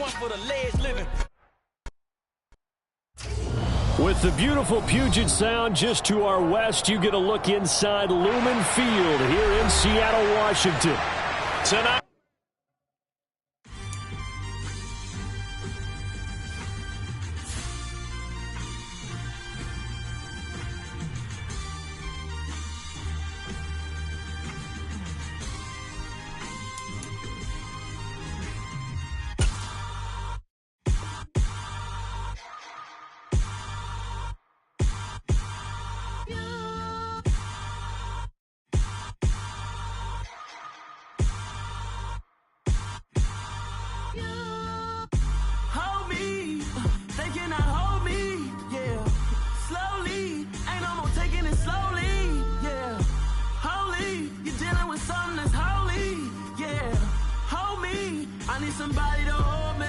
one for the ledge living. With the beautiful Puget Sound just to our west, you get a look inside Lumen Field here in Seattle, Washington. Tonight. Somebody to hold me.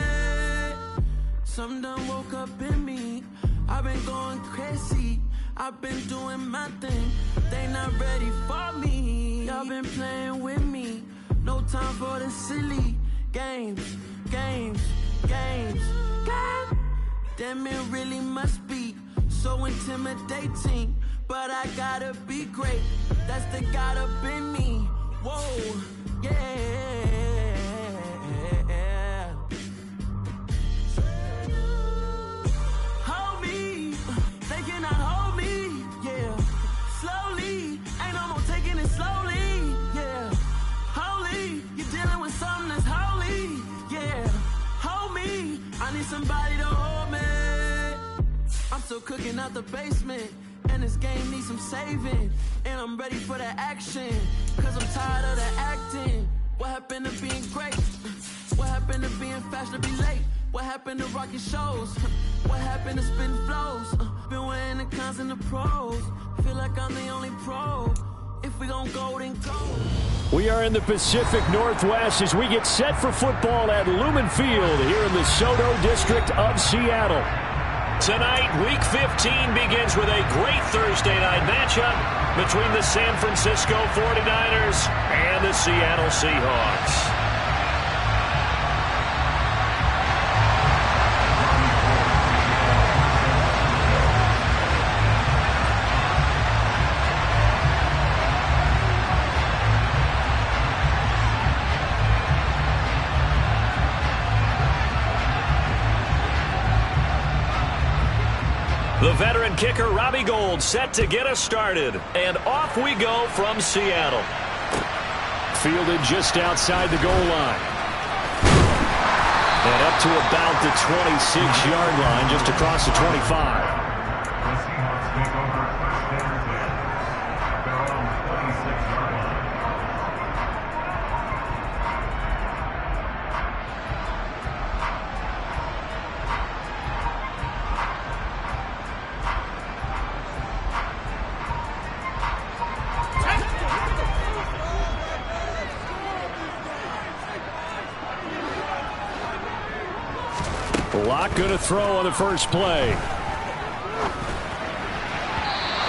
Something done woke up in me. I've been going crazy. I've been doing my thing. They not ready for me. Y'all been playing with me. No time for the silly games. God damn, it really must be so intimidating. But I gotta be great. That's the God up in me. Whoa, yeah. Somebody to hold me. I'm still cooking out the basement, and this game needs some saving. And I'm ready for the action, cause I'm tired of the acting. What happened to being great? What happened to being fashionably late? What happened to rocking shows? What happened to spitting flows? Been wearing the cons and the pros. Feel like I'm the only pro. If we gon' go, then go. We are in the Pacific Northwest as we get set for football at Lumen Field here in the SoDo district of Seattle. Tonight, Week 15 begins with a great Thursday night matchup between the San Francisco 49ers and the Seattle Seahawks. The veteran kicker Robbie Gould set to get us started. And off we go from Seattle. Fielded just outside the goal line. And up to about the 26-yard line, just across the 25. Locke going to throw on the first play.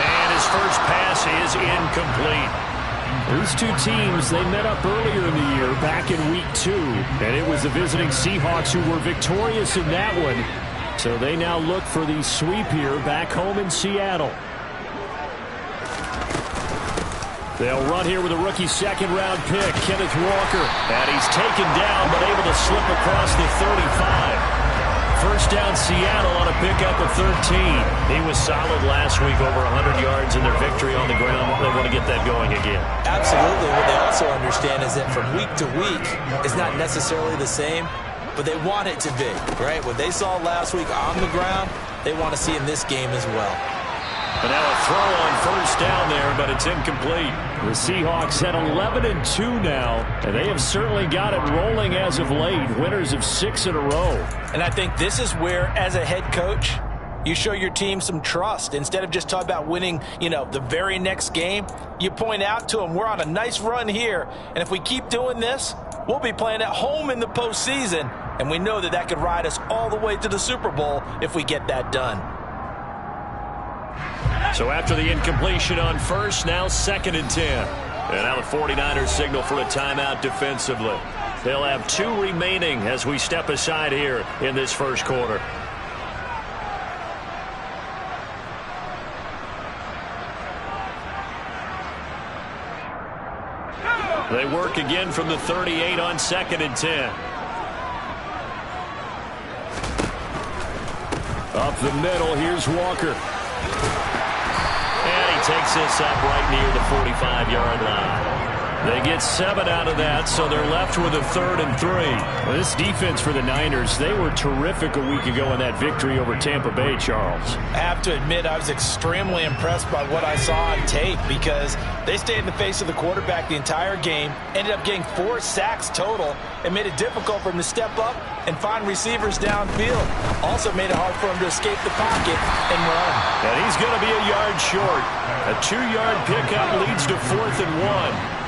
And his first pass is incomplete. These two teams, they met up earlier in the year, back in Week 2. And it was the visiting Seahawks who were victorious in that one. So they now look for the sweep here back home in Seattle. They'll run here with a rookie second-round pick, Kenneth Walker. And he's taken down, but able to slip across the 35. First down Seattle on a pickup of 13. He was solid last week, over 100 yards in their victory on the ground. They want to get that going again. Absolutely. What they also understand is that from week to week, it's not necessarily the same, but they want it to be, right? What they saw last week on the ground, they want to see in this game as well. But now a throw on first down there, but it's incomplete. The Seahawks at 11-2 now, and they have certainly got it rolling as of late. Winners of 6 in a row. And I think this is where, as a head coach, you show your team some trust. Instead of just talking about winning, the very next game, you point out to them, we're on a nice run here, and if we keep doing this, we'll be playing at home in the postseason, and we know that that could ride us all the way to the Super Bowl if we get that done. So after the incompletion on first, now 2nd and 10. And now the 49ers signal for a timeout defensively. They'll have 2 remaining as we step aside here in this first quarter. They work again from the 38 on 2nd and 10. Up the middle, here's Walker. And he takes this up right near the 45-yard line. They get 7 out of that, so they're left with a 3rd and 3. Well, this defense for the Niners, they were terrific a week ago in that victory over Tampa Bay, Charles. I have to admit, I was extremely impressed by what I saw on tape because they stayed in the face of the quarterback the entire game, ended up getting 4 sacks total, and made it difficult for him to step up and find receivers downfield. Also made it hard for him to escape the pocket and run. And he's going to be a yard short. A 2-yard pickup leads to 4th and 1.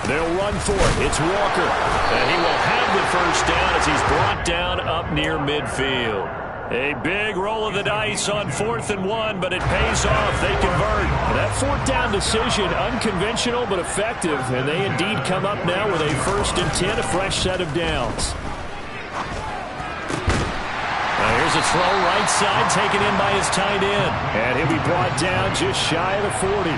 They'll run for it. It's Walker. And he will have the first down as he's brought down up near midfield. A big roll of the dice on 4th and 1, but it pays off. They convert. That 4th down decision, unconventional but effective, and they indeed come up now with a 1st and 10, a fresh set of downs. Now here's a throw right side taken in by his tight end. And he'll be brought down just shy of the 40.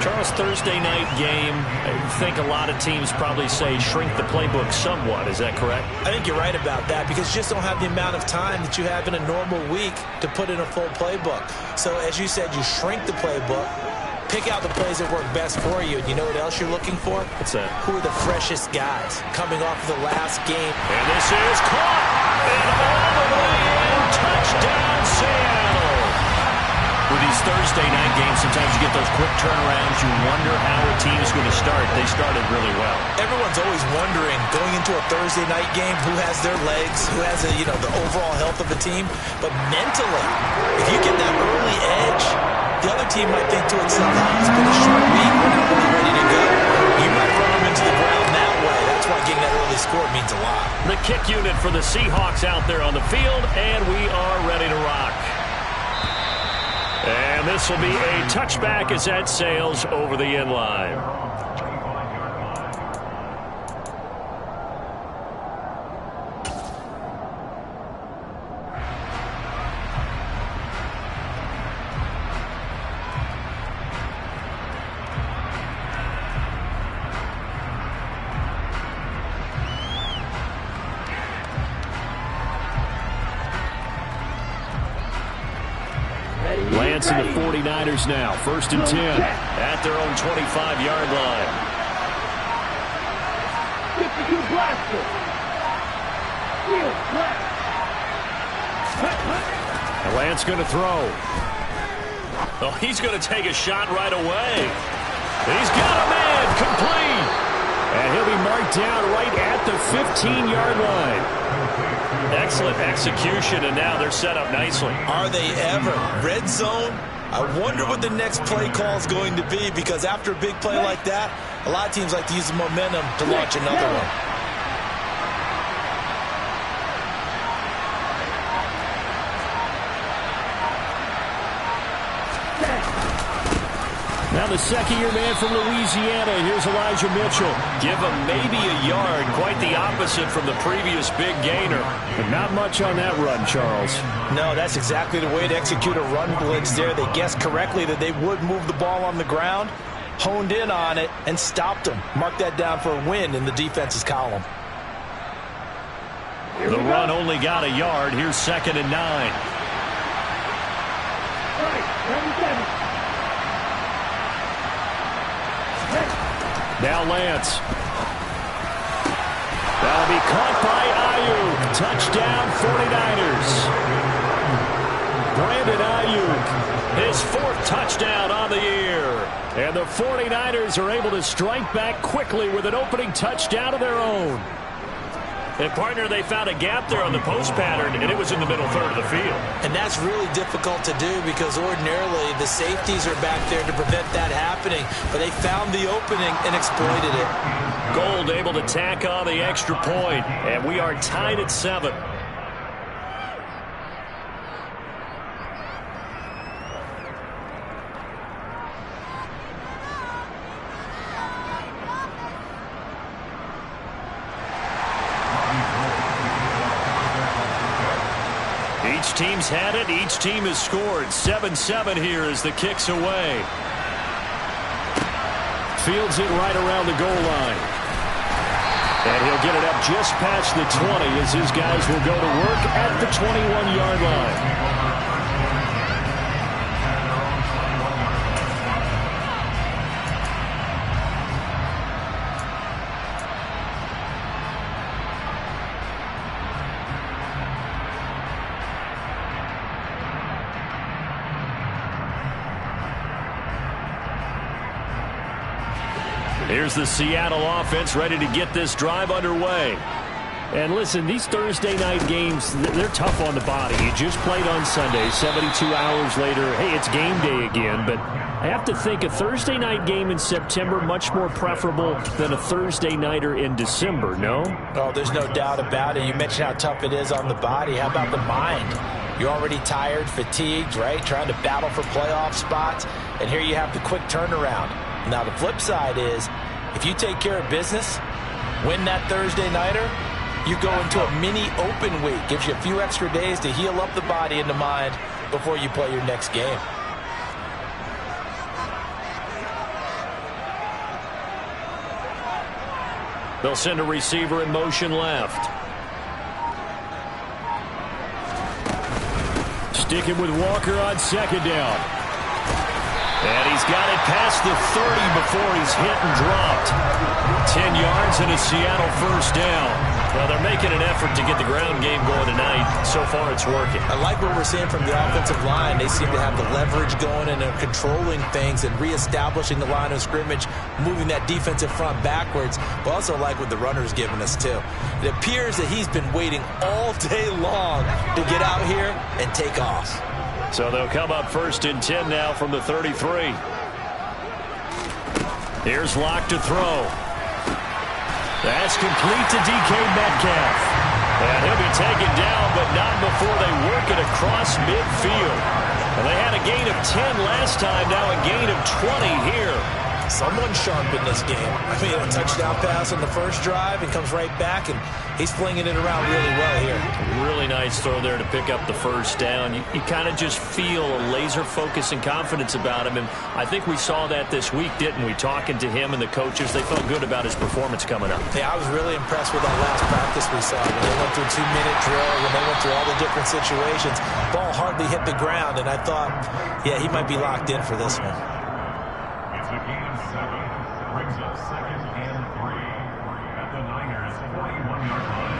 Charles, Thursday night game, I think a lot of teams probably say shrink the playbook somewhat. Is that correct? I think you're right about that because you just don't have the amount of time that you have in a normal week to put in a full playbook. So as you said, you shrink the playbook, pick out the plays that work best for you. And you know what else you're looking for? What's that? Who are the freshest guys coming off of the last game? And this is caught. And all the way in. Touchdown, Seattle. With these Thursday night games, sometimes you get those quick turnarounds. You wonder how a team is going to start. They started really well. Everyone's always wondering, going into a Thursday night game, who has their legs, who has the overall health of a team. But mentally, if you get that early edge, the other team might think to itself, it's been a short week, we're not really ready to go. You might run them into the ground that way. That's why getting that early score means a lot. The kick unit for the Seahawks out there on the field, and we are ready to rock. And this will be a touchback as that sails over the end line. Lance and the 49ers now. 1st and 10. At their own 25-yard line. And Lance going to throw. Oh, he's going to take a shot right away. He's got a man complete. And he'll be marked down right at the 15-yard line. Excellent execution, and now they're set up nicely. Are they ever? Red zone? I wonder what the next play call is going to be, because after a big play like that, a lot of teams like to use the momentum to launch another one. Now the second-year man from Louisiana. Here's Elijah Mitchell. Give him maybe a yard. Quite the opposite from the previous big gainer. But not much on that run, Charles. No, that's exactly the way to execute a run blitz there. They guessed correctly that they would move the ball on the ground, honed in on it, and stopped them. Mark that down for a win in the defense's column. The run only got a yard. Here's 2nd and 9. Now Lance. That'll be caught by Ayuk. Touchdown 49ers. Brandon Ayuk. His 4th touchdown on the year. And the 49ers are able to strike back quickly with an opening touchdown of their own. And, partner, they found a gap there on the post pattern, and it was in the middle third of the field. And that's really difficult to do because ordinarily the safeties are back there to prevent that happening. But they found the opening and exploited it. Gold able to tack on the extra point, and we are tied at 7. Each team's had it. Each team has scored. 7-7 here as the kick's away. Fields it right around the goal line. And he'll get it up just past the 20 as his guys will go to work at the 21-yard line. Here's the Seattle offense ready to get this drive underway. And listen, these Thursday night games, they're tough on the body. You just played on Sunday, 72 hours later. Hey, it's game day again. But I have to think a Thursday night game in September much more preferable than a Thursday nighter in December, no? Oh, there's no doubt about it. You mentioned how tough it is on the body. How about the mind? You're already tired, fatigued, right? Trying to battle for playoff spots. And here you have the quick turnaround. Now, the flip side is, if you take care of business, win that Thursday nighter, you go into a mini open week. Gives you a few extra days to heal up the body and the mind before you play your next game. They'll send a receiver in motion left. Sticking with Walker on second down. And he's got it past the 30 before he's hit and dropped. 10 yards and a Seattle first down. Well, they're making an effort to get the ground game going tonight. So far, it's working. I like what we're seeing from the offensive line. They seem to have the leverage going and they're controlling things and reestablishing the line of scrimmage, moving that defensive front backwards. But also like what the runner's giving us, too. It appears that he's been waiting all day long to get out here and take off. So they'll come up first and 10 now from the 33. Here's Locke to throw. That's complete to DK Metcalf. And he'll be taken down, but not before they work it across midfield. And they had a gain of 10 last time, now a gain of 20 here. Someone sharp in this game. I mean, a touchdown pass on the first drive and comes right back, and he's flinging it around really well here. Really nice throw there to pick up the first down. You kind of just feel a laser focus and confidence about him, and I think we saw that this week, didn't we? Talking to him and the coaches, they felt good about his performance coming up. Yeah, I was really impressed with that last practice we saw. When they went through 2-minute drill, when they went through all the different situations, ball hardly hit the ground, and I thought, yeah, he might be locked in for this one. It's a gain of 7. Brings up 2nd and 3 at the Niners' 41-yard line.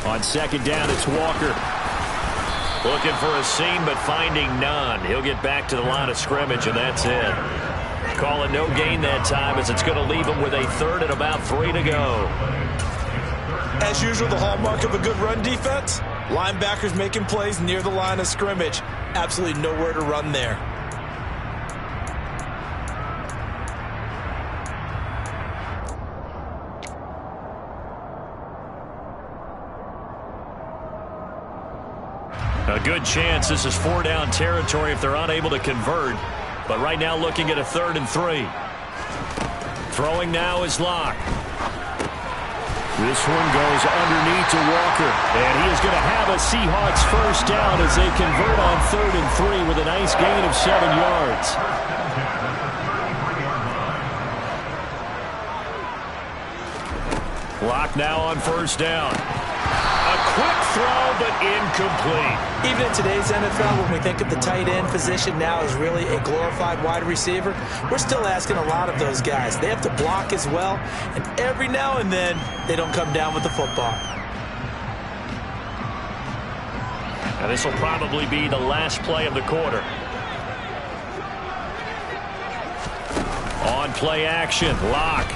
On second down, it's Walker. Looking for a seam, but finding none. He'll get back to the line of scrimmage, and that's it. Calling no gain that time as it's going to leave him with a third and about 3 to go. As usual, the hallmark of a good run defense, linebackers making plays near the line of scrimmage. Absolutely nowhere to run there. A good chance this is 4-down territory if they're unable to convert. But right now looking at a 3rd and 3. Throwing now is Locke. This one goes underneath to Walker. And he is going to have a Seahawks first down as they convert on 3rd and 3 with a nice gain of 7 yards. Locke now on first down. A quick throw, but incomplete. Even in today's NFL, when we think of the tight end position now as really a glorified wide receiver, we're still asking a lot of those guys. They have to block as well, and every now and then, they don't come down with the football. Now this will probably be the last play of the quarter. On play action, Locke.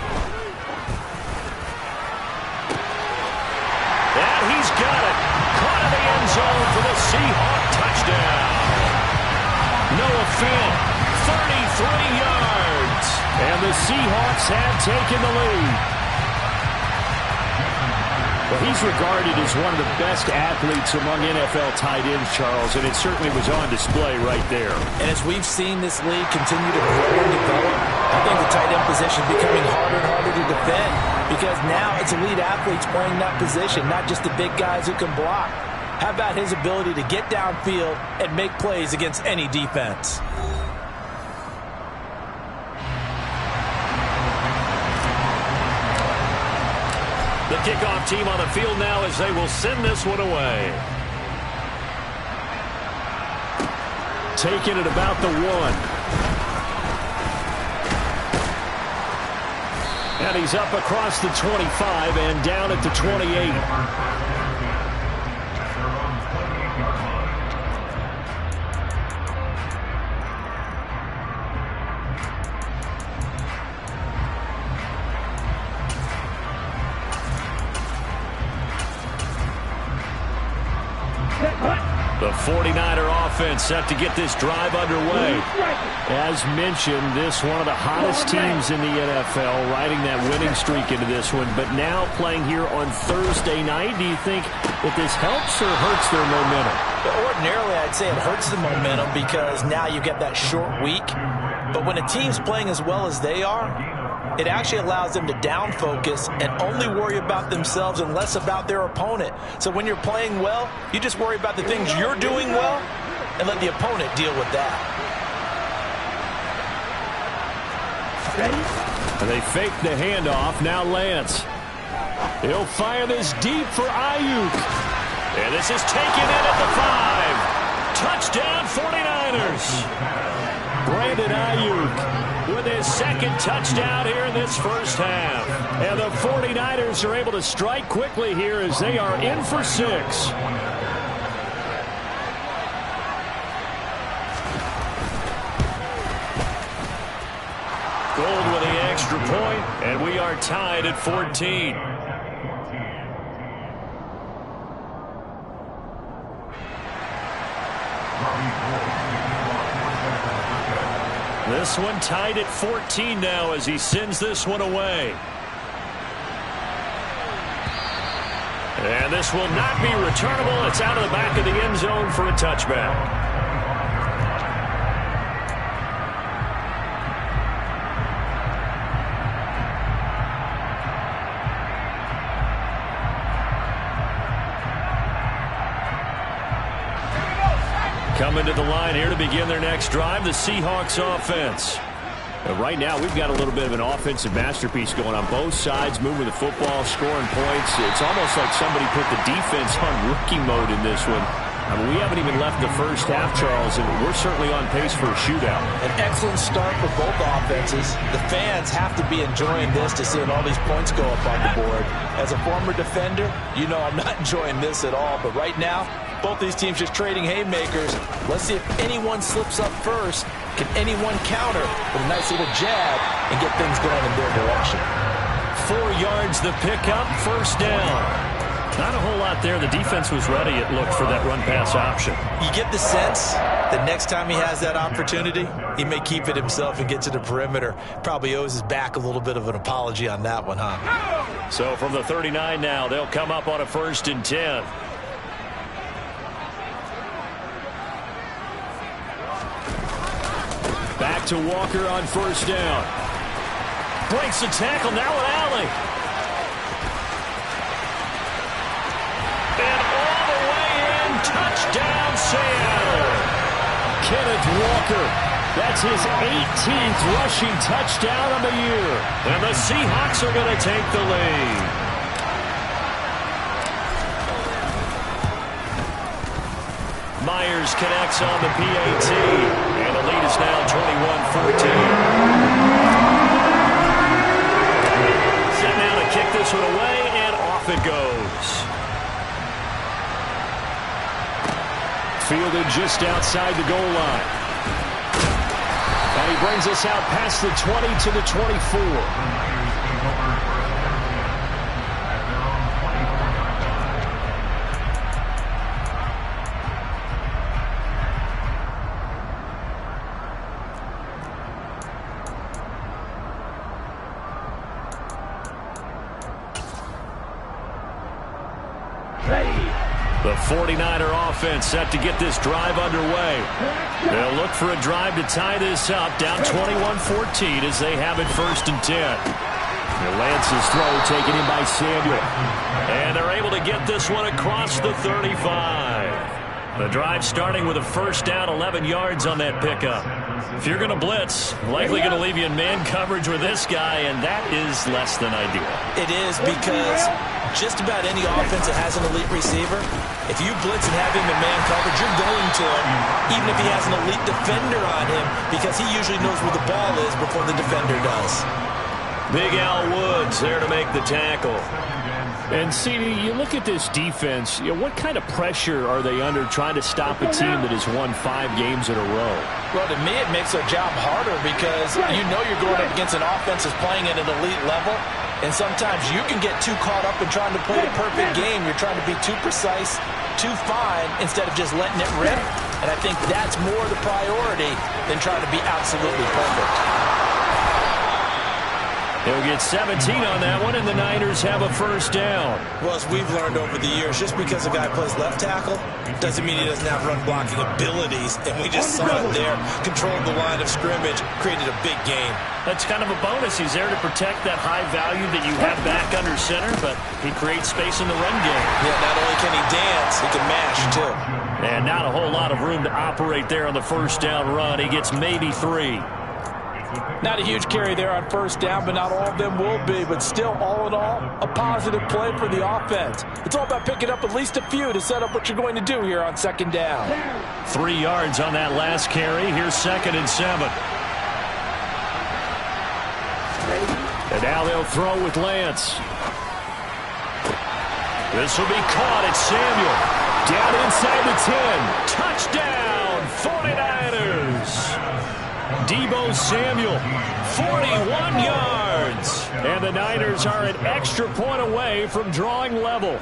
He's got it. Caught in the end zone for the Seahawk touchdown. Noah Fant, 33 yards. And the Seahawks have taken the lead. Well, he's regarded as one of the best athletes among NFL tight ends, Charles, and it certainly was on display right there. And as we've seen this league continue to grow and develop, I think the tight end position is becoming harder and harder to defend because now it's elite athletes playing that position, not just the big guys who can block. How about his ability to get downfield and make plays against any defense? The kickoff team on the field now as they will send this one away. Taking it about the 1. And he's up across the 25 and down at the 28. The 49er offense set to get this drive underway. As mentioned, this one of the hottest teams in the NFL, riding that winning streak into this one, but now playing here on Thursday night. Do you think that this helps or hurts their momentum? Ordinarily, I'd say it hurts the momentum because now you get that short week. But when a team's playing as well as they are, it actually allows them to down focus and only worry about themselves and less about their opponent. So when you're playing well, you just worry about the things you're doing well and let the opponent deal with that. And they fake the handoff. Now Lance. He'll fire this deep for Ayuk. And this is taken in at the 5. Touchdown 49ers. Brandon Ayuk with his second touchdown here in this first half. And the 49ers are able to strike quickly here as they are in for 6. Gold with the extra point, and we are tied at 14. This one tied at 14 now as he sends this one away. And this will not be returnable. It's out of the back of the end zone for a touchback. Coming to the line here to begin their next drive, the Seahawks offense. Right now, we've got a little bit of an offensive masterpiece going on both sides, moving the football, scoring points. It's almost like somebody put the defense on rookie mode in this one. I mean, we haven't even left the first half, Charles, and we're certainly on pace for a shootout. An excellent start for both offenses. The fans have to be enjoying this to seeing all these points go up on the board. As a former defender, you know I'm not enjoying this at all, but right now, both these teams just trading haymakers. Let's see if anyone slips up first. Can anyone counter with a nice little jab and get things going in their direction? 4 yards the pickup, first down. Not a whole lot there. The defense was ready, it looked, for that run-pass option. You get the sense that next time he has that opportunity, he may keep it himself and get to the perimeter. Probably owes his back a little bit of an apology on that one, huh? So from the 39 now, they'll come up on a 1st and 10. Back to Walker on first down. Breaks the tackle, now an alley. And all the way in, touchdown Seattle. Kenneth Walker, that's his 18th rushing touchdown of the year. And the Seahawks are going to take the lead. Myers connects on the PAT, and the lead is now 21-14. Set now to kick this one away, and off it goes. Fielded just outside the goal line. And he brings us out past the 20 to the 24. The 49er offense set to get this drive underway. They'll look for a drive to tie this up, down 21-14 as they have it 1st and 10. Lance's throw taken in by Samuel. And they're able to get this one across the 35. The drive starting with a 1st down, 11 yards on that pickup. If you're going to blitz, likely going to leave you in man coverage with this guy, and that is less than ideal. It is, because just about any offense that has an elite receiver, if you blitz and have him in man coverage, you're going to him, even if he has an elite defender on him, because he usually knows where the ball is before the defender does. Big Al Woods there to make the tackle. And, CD, you look at this defense, what kind of pressure are they under trying to stop a team that has won 5 games in a row? Well, to me, it makes their job harder because you know you're going up against an offense that's playing at an elite level, and sometimes you can get too caught up in trying to play a perfect game. You're trying to be too precise, too fine, instead of just letting it rip. And I think that's more the priority than trying to be absolutely perfect. He'll get 17 on that one, and the Niners have a 1st down. Well, as we've learned over the years, just because a guy plays left tackle doesn't mean he doesn't have run-blocking abilities. And we just saw it there, controlled the line of scrimmage, created a big game. That's kind of a bonus. He's there to protect that high value that you have back under center, but he creates space in the run game. Yeah, not only can he dance, he can mash, too. And not a whole lot of room to operate there on the 1st down run. He gets maybe 3. Not a huge carry there on 1st down, but not all of them will be. But still, all in all, a positive play for the offense. It's all about picking up at least a few to set up what you're going to do here on 2nd down. 3 yards on that last carry. Here's 2nd and 7. And now they'll throw with Lance. This will be caught at Samuel. Down inside the 10. Touchdown, 49ers. Deebo Samuel, 41 yards. And the Niners are an extra point away from drawing level.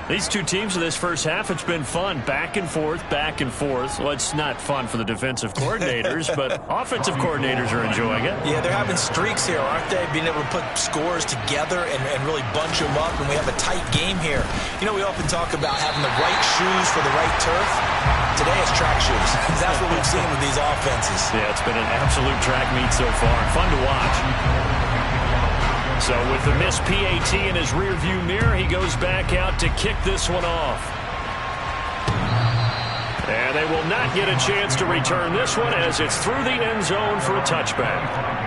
These two teams in this first half, it's been fun. Back and forth, back and forth. Well, it's not fun for the defensive coordinators, but offensive coordinators are enjoying it. Yeah, they're having streaks here, aren't they? Being able to put scores together and really bunch them up, and we have a tight game here. You know, we often talk about having the right shoes for the right turf. Today it's track shoes. That's what we've seen with these offenses. Yeah, it's been an absolute track meet so far. Fun to watch. So with the missed PAT in his rearview mirror, he goes back out to kick this one off. And they will not get a chance to return this one as it's through the end zone for a touchback.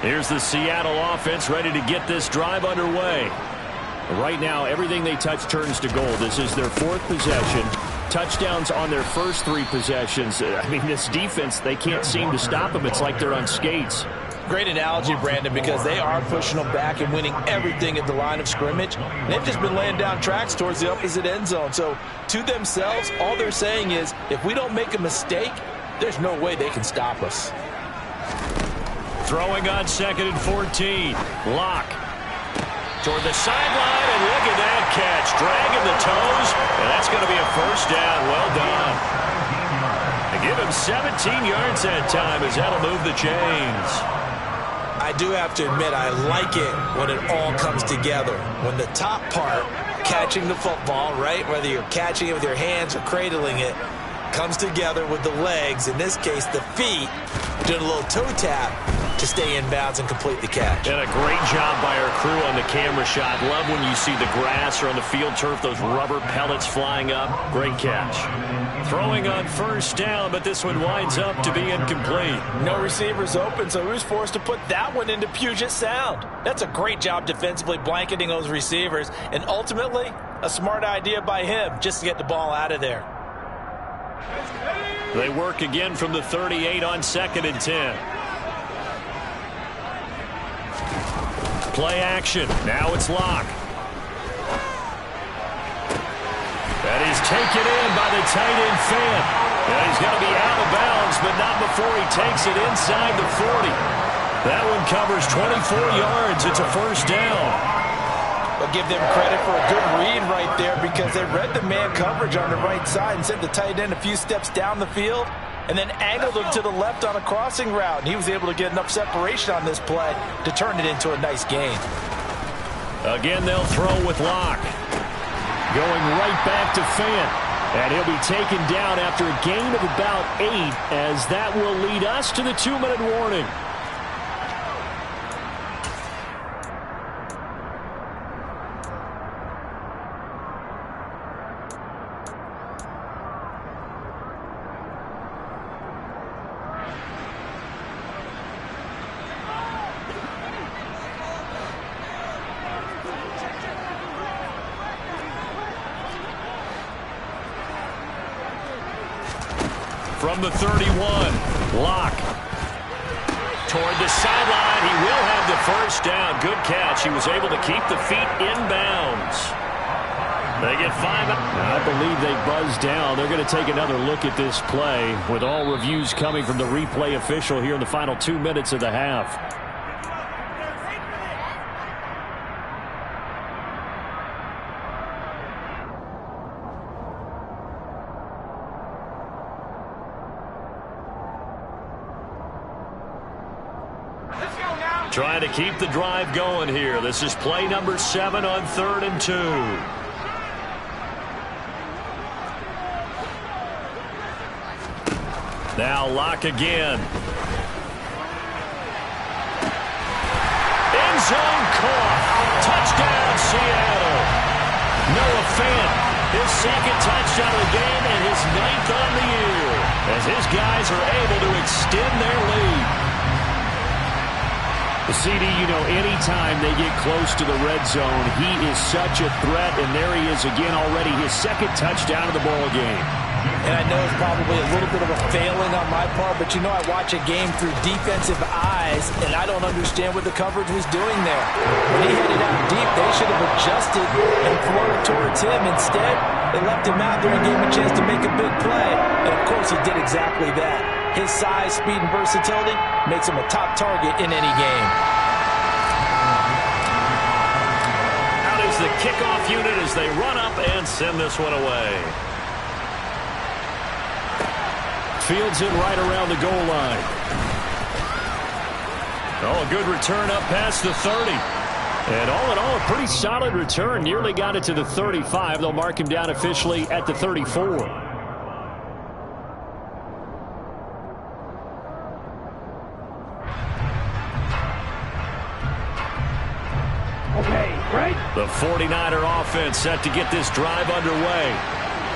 Here's the Seattle offense ready to get this drive underway. Right now, everything they touch turns to gold. This is their 4th possession. Touchdowns on their first 3 possessions. I mean, this defense, they can't seem to stop them. It's like they're on skates. Great analogy, Brandon, because they are pushing them back and winning everything at the line of scrimmage. They've just been laying down tracks towards the opposite end zone. So, to themselves, all they're saying is, if we don't make a mistake, there's no way they can stop us. Throwing on 2nd and 14. Locke toward the sideline, and look at that catch. Dragging the toes, and that's going to be a 1st down. Well done. They give him 17 yards that time as that'll move the chains. I do have to admit, I like it when it all comes together. When the top part, catching the football, right, whether you're catching it with your hands or cradling it, comes together with the legs, in this case the feet, doing a little toe tap to stay in bounds and complete the catch. And a great job by our crew on the camera shot. Love when you see the grass or on the field turf, those rubber pellets flying up. Great catch. Throwing on 1st down, but this one winds up to be incomplete. No receivers open, so who's forced to put that one into Puget Sound? That's a great job defensively blanketing those receivers, and ultimately, a smart idea by him just to get the ball out of there. They work again from the 38 on 2nd and 10. Play action. Now it's Locke. That is taken in by the tight end Fant. And he's going to be out of bounds, but not before he takes it inside the 40. That one covers 24 yards. It's a first down. But give them credit for a good read right there because they read the man coverage on the right side and sent the tight end a few steps down the field and then angled him to the left on a crossing route. And he was able to get enough separation on this play to turn it into a nice gain. Again, they'll throw with Locke. Going right back to Fant. And he'll be taken down after a gain of about 8, as that will lead us to the 2-minute warning. From the 31, Locke. Toward the sideline, he will have the first down. Good catch. He was able to keep the feet inbounds. They get 5. I believe they buzzed down. They're going to take another look at this play with all reviews coming from the replay official here in the final 2 minutes of the half. Trying to keep the drive going here. This is play number 7 on 3rd and 2. Now Locke again. End zone caught. Touchdown, Seattle. Noah Fant, his second touchdown of the game and his 9th on the year, as his guys are able to extend their lead. CD, you know, anytime they get close to the red zone, he is such a threat, and there he is again already, his second touchdown of the ball game. And I know it's probably a little bit of a failing on my part, but you know I watch a game through defensive eyes, and I don't understand what the coverage was doing there. When he headed out deep, they should have adjusted and thrown it towards him. Instead, they left him out there and gave him a chance to make a big play. And, of course, he did exactly that. His size, speed, and versatility makes him a top target in any game. Out is the kickoff unit as they run up and send this one away. Fields it right around the goal line. Oh, a good return up past the 30. And all in all, a pretty solid return. Nearly got it to the 35. They'll mark him down officially at the 34. The 49er offense set to get this drive underway.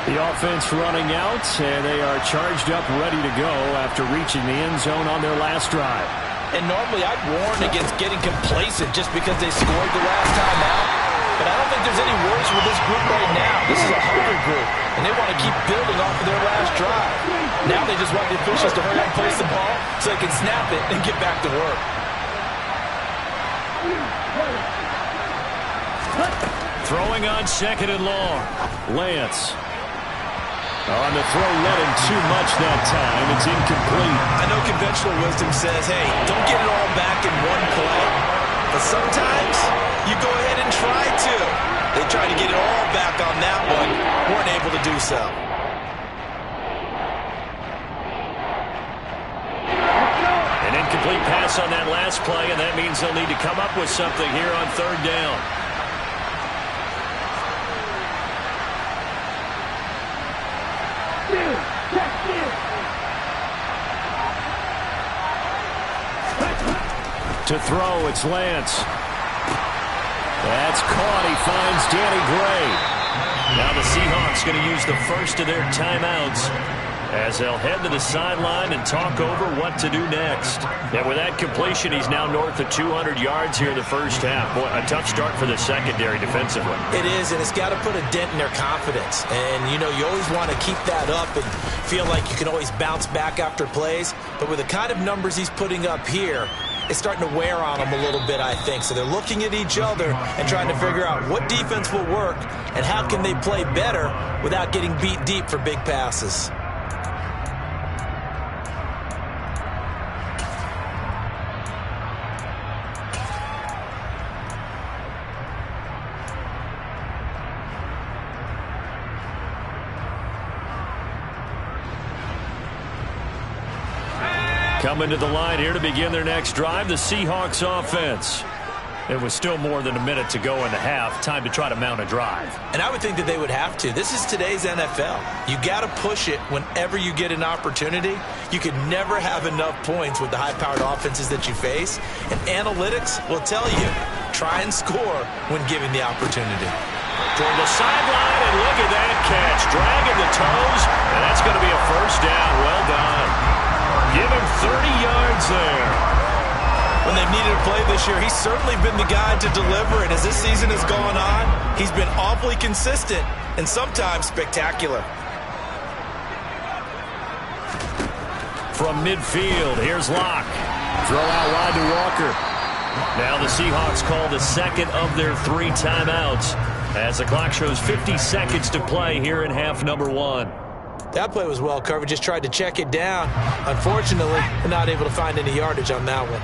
The offense running out, and they are charged up, ready to go after reaching the end zone on their last drive. And normally I'd warn against getting complacent just because they scored the last time out. But I don't think there's any worries with this group right now. This is a hungry group, and they want to keep building off of their last drive. Now they just want the officials to hurry up and place the ball so they can snap it and get back to work. Throwing on 2nd and long. Lance. On the throw, let him too much that time. It's incomplete. I know conventional wisdom says, hey, don't get it all back in one play. But sometimes you go ahead and try to. They tried to get it all back on that one. Weren't able to do so. An incomplete pass on that last play, and that means they'll need to come up with something here on 3rd down. To throw, it's Lance. That's caught. He finds Danny Gray. Now the Seahawks going to use the first of their timeouts as they'll head to the sideline and talk over what to do next. And with that completion, he's now north of 200 yards here in the first half. Boy, a tough start for the secondary defensively. It is, and it's got to put a dent in their confidence. And, you know, you always want to keep that up and feel like you can always bounce back after plays. But with the kind of numbers he's putting up here, it's starting to wear on them a little bit, I think. So they're looking at each other and trying to figure out what defense will work and how can they play better without getting beat deep for big passes. Coming to the line here to begin their next drive, the Seahawks offense. It was still more than a minute to go in the half. Time to try to mount a drive. And I would think that they would have to. This is today's NFL. You got to push it whenever you get an opportunity. You could never have enough points with the high-powered offenses that you face. And analytics will tell you, try and score when given the opportunity. Toward the sideline, and look at that catch. Dragging the toes, and that's going to be a first down. Well done. Give him 30 yards there. When they've needed a play this year, he's certainly been the guy to deliver. And as this season has gone on, he's been awfully consistent and sometimes spectacular. From midfield, here's Locke. Throw out wide to Walker. Now the Seahawks call the second of their 3 timeouts as the clock shows 50 seconds to play here in half number 1. That play was well covered. Just tried to check it down. Unfortunately, not able to find any yardage on that one.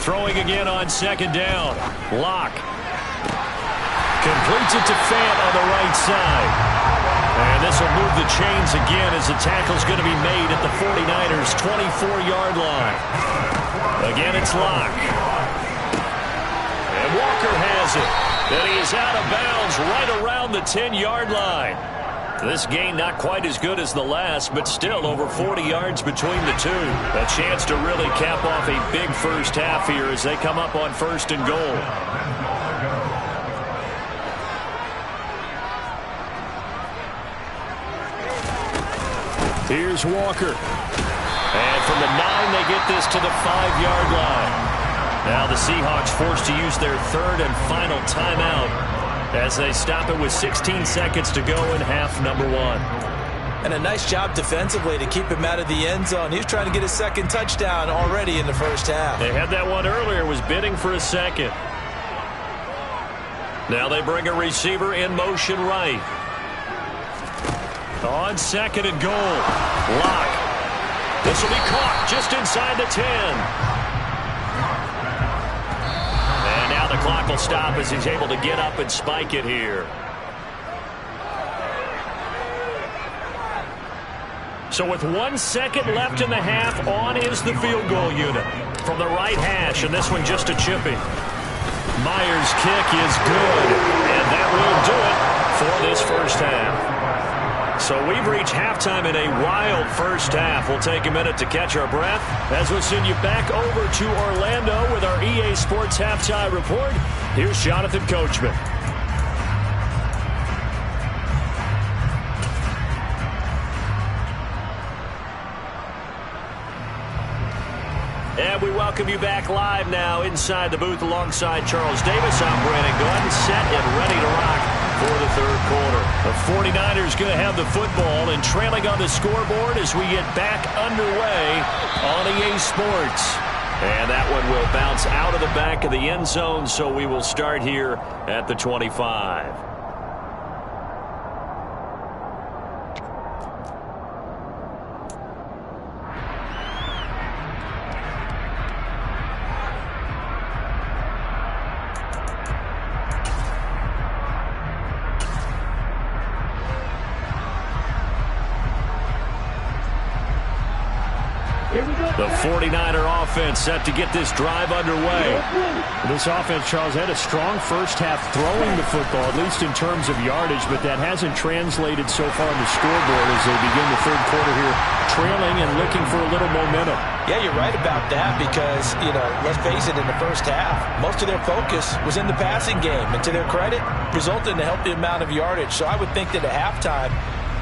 Throwing again on second down. Locke completes it to Fant on the right side. And this will move the chains again as the tackle's going to be made at the 49ers' 24-yard line. Again, it's Locke. And Walker has it. And he is out of bounds right around the 10-yard line. This gain not quite as good as the last, but still over 40 yards between the two. A chance to really cap off a big first half here as they come up on 1st and goal. Here's Walker. And from the 9, they get this to the 5-yard line. Now the Seahawks forced to use their 3rd and final timeout as they stop it with 16 seconds to go in half number 1. And a nice job defensively to keep him out of the end zone. He was trying to get his 2nd touchdown already in the first half. They had that one earlier, was bidding for a second. Now they bring a receiver in motion right. On 2nd and goal. Locke. This will be caught just inside the 10. The clock will stop as he's able to get up and spike it here. So with 1 second left in the half, on is the field goal unit from the right hash, and this one just a chipping. Myers' kick is good, and that will do it for this first half. So we've reached halftime in a wild first half. We'll take a minute to catch our breath as we'll send you back over to Orlando with our EA Sports Halftime Report. Here's Jonathan Coachman. And we welcome you back live now inside the booth alongside Charles Davis. I'm Brandon Gordon, set and ready to rock for the 3rd quarter. The 49ers going to have the football and trailing on the scoreboard as we get back underway on EA Sports. And that one will bounce out of the back of the end zone, so we will start here at the 25. The 49er offense set to get this drive underway. This offense, Charles, had a strong first half throwing the football, at least in terms of yardage, but that hasn't translated so far on the scoreboard as they begin the 3rd quarter here, trailing and looking for a little momentum. Yeah, you're right about that because, let's face it, in the first half, most of their focus was in the passing game, and to their credit, resulted in a healthy amount of yardage. So I would think that at halftime,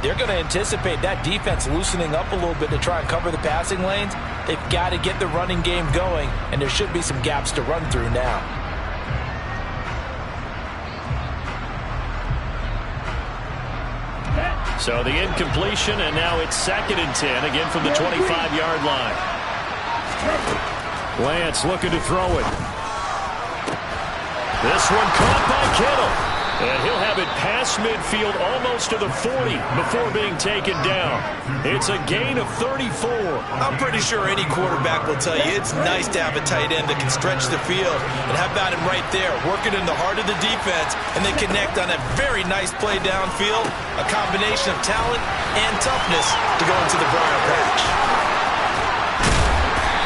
they're going to anticipate that defense loosening up a little bit to try and cover the passing lanes. They've got to get the running game going, and there should be some gaps to run through now. So the incompletion, and now it's 2nd and 10, again from the 25-yard line. Lance looking to throw it. This one caught by Kittle. And he'll have it past midfield almost to the 40 before being taken down. It's a gain of 34. I'm pretty sure any quarterback will tell you it's nice to have a tight end that can stretch the field. And how about him right there, working in the heart of the defense, and they connect on a very nice play downfield, a combination of talent and toughness to go into the briar patch.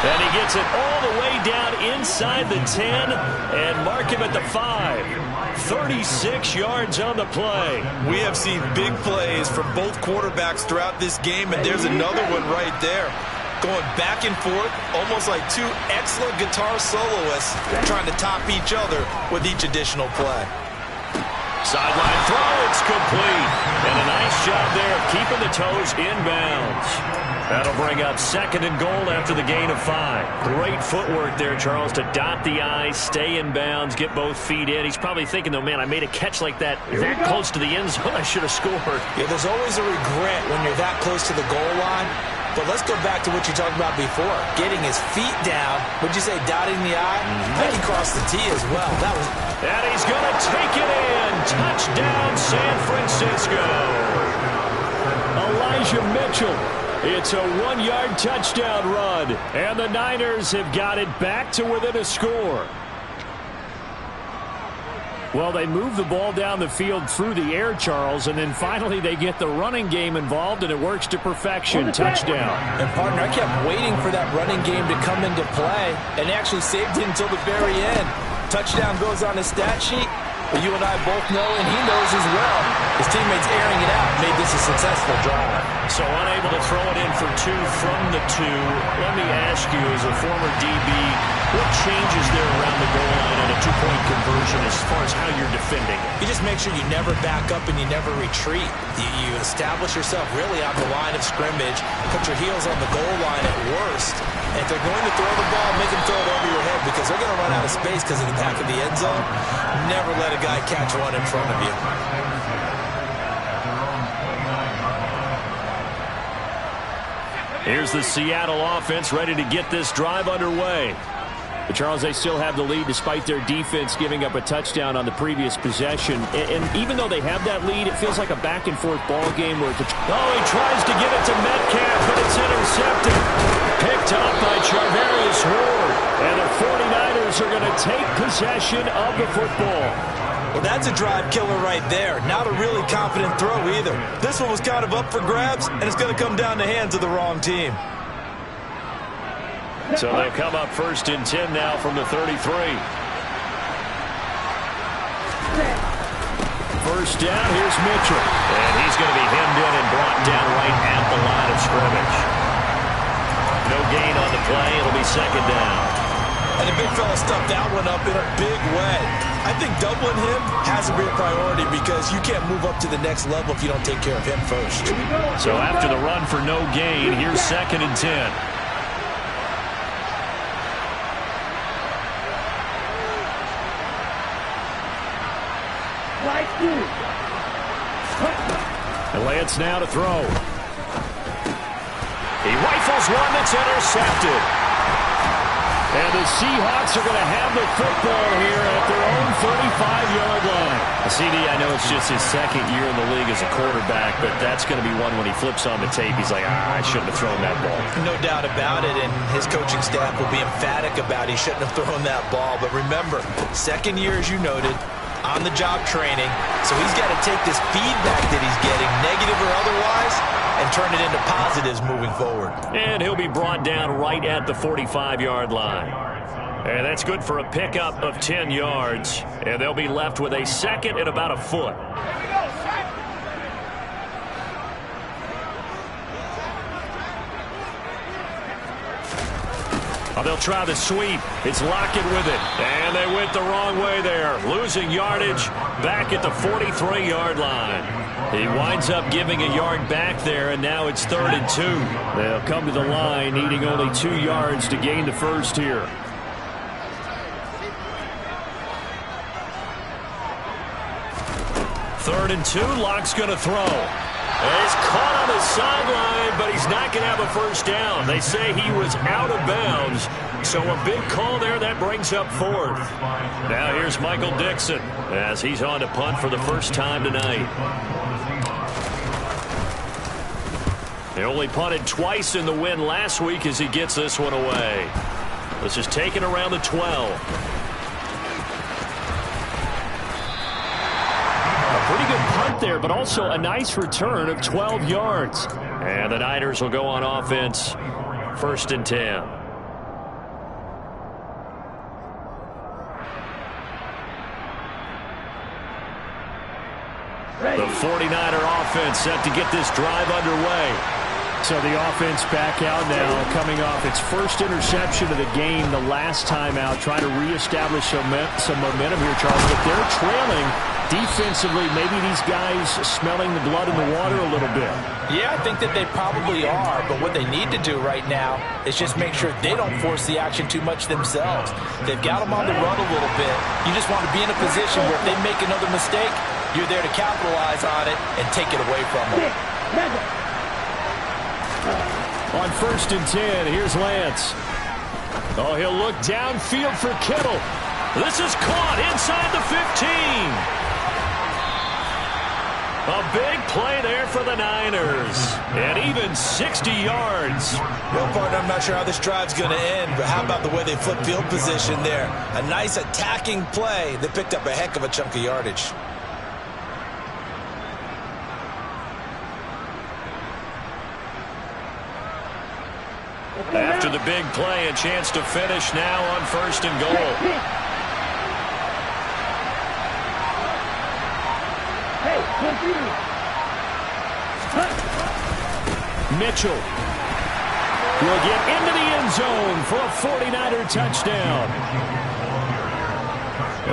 And he gets it all the way down inside the 10 and mark him at the 5. 36 yards on the play. We have seen big plays from both quarterbacks throughout this game, and there's another one right there. Going back and forth, almost like two excellent guitar soloists trying to top each other with each additional play. Sideline throw, it's complete. And a nice job there of keeping the toes inbounds. That'll bring up 2nd and goal after the gain of 5. Great footwork there, Charles, to dot the I, stay in bounds, get both feet in. He's probably thinking, though, man, I made a catch like that close to the end zone. I should have scored. Yeah, there's always a regret when you're that close to the goal line. But let's go back to what you talked about before. Getting his feet down. Would you say dotting the I? I think he crossed the T as well. And he's going to take it in. Touchdown, San Francisco. Elijah Mitchell. It's a 1-yard touchdown run. And the Niners have got it back to within a score. Well, they move the ball down the field through the air, Charles, and then finally they get the running game involved, and it works to perfection. Touchdown. And, partner, I kept waiting for that running game to come into play, and actually saved it until the very end. Touchdown goes on his stat sheet, but you and I both know, and he knows as well, his teammates airing it out made this a successful drive. So unable to throw it in for 2 from the 2. Let me ask you, as a former DB, what changes there around the goal line on a 2-point conversion as far as how you're defending? You just make sure you never back up and you never retreat. You establish yourself really on the line of scrimmage, put your heels on the goal line at worst, and if they're going to throw the ball, make them throw it over your head because they're going to run out of space because of the back of the end zone. Never let a guy catch one in front of you. Here's the Seattle offense ready to get this drive underway. But Charles, they still have the lead despite their defense giving up a touchdown on the previous possession. And even though they have that lead, it feels like a back-and-forth ball game where he tries to give it to Metcalf, but it's intercepted. Picked up by Charvarius Ward. And the 49ers are going to take possession of the football. Well, that's a drive killer right there. Not a really confident throw either. This one was kind of up for grabs, and it's going to come down the hands of the wrong team. So they'll come up 1st and 10 now from the 33. First down, here's Mitchell. And he's going to be hemmed in and brought down right at the line of scrimmage. No gain on the play. It'll be 2nd down. And the big fella stuffed that one up in a big way. I think doubling him has to be a priority because you can't move up to the next level if you don't take care of him first. So after the run for no gain, here's 2nd and 10. And Lance now to throw. He rifles one that's intercepted. And the Seahawks are going to have the football here at their own 35-yard line. CD, I know it's just his 2nd year in the league as a quarterback, but that's going to be one when he flips on the tape. He's like, I shouldn't have thrown that ball. No doubt about it, and his coaching staff will be emphatic about he shouldn't have thrown that ball. But remember, 2nd year, as you noted, on-the-job training, so he's got to take this feedback that he's getting, negative or otherwise, and turn it into positives moving forward. And he'll be brought down right at the 45-yard line. And that's good for a pickup of 10 yards. And they'll be left with a 2nd and about a foot. Oh, they'll try the sweep. It's Lockett with it. And they went the wrong way there. Losing yardage back at the 43-yard line. He winds up giving a yard back there, and now it's 3rd and 2. They'll come to the line needing only 2 yards to gain the first here. Third and 2, Locke's going to throw. He's caught on the sideline, but he's not going to have a first down. They say he was out of bounds, so a big call there. That brings up fourth. Now here's Michael Dixon as he's on to punt for the first time tonight. He only punted twice in the win last week as he gets this one away. This is taken around the 12. Pretty good punt there, but also a nice return of 12 yards. And the Niners will go on offense, 1st and 10. The 49er offense set to get this drive underway. So the offense back out now, coming off its first interception of the game the last time out, trying to reestablish some momentum here, Charles. But they're trailing defensively. Maybe these guys smelling the blood in the water a little bit. Yeah, I think that they probably are. But what they need to do right now is just make sure they don't force the action too much themselves. They've got them on the run a little bit. You just want to be in a position where if they make another mistake, you're there to capitalize on it and take it away from them. On 1st and 10, here's Lance. Oh, he'll look downfield for Kittle. This is caught inside the 15. A big play there for the Niners. And even 60 yards. Well, partner, I'm not sure how this drive's going to end, but how about the way they flip field position there? A nice attacking play that picked up a heck of a chunk of yardage. After the big play, a chance to finish now on 1st and goal. Mitchell will get into the end zone for a 49er touchdown.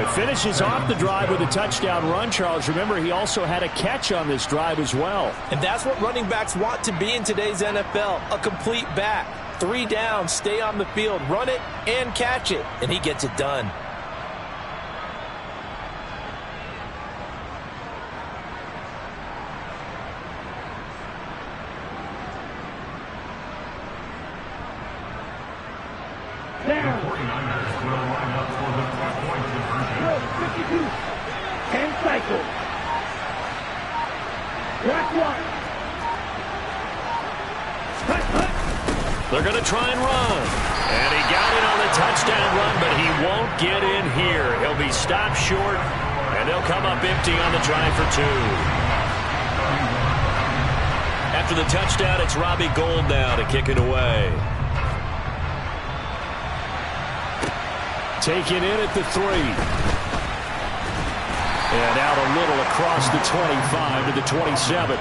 It finishes off the drive with a touchdown run, Charles. Remember, he also had a catch on this drive as well. And that's what running backs want to be in today's NFL, a complete back. 3 downs, stay on the field, run it, and catch it. And he gets it done. The 49ers will line up for the 2-point conversion. 52. 10 cycles. Watch 1. They're going to try and run. And he got in on the touchdown run, but he won't get in here. He'll be stopped short, and they'll come up empty on the try for 2. After the touchdown, it's Robbie Gould now to kick it away. Taken in at the 3. And out a little across the 25 to the 27.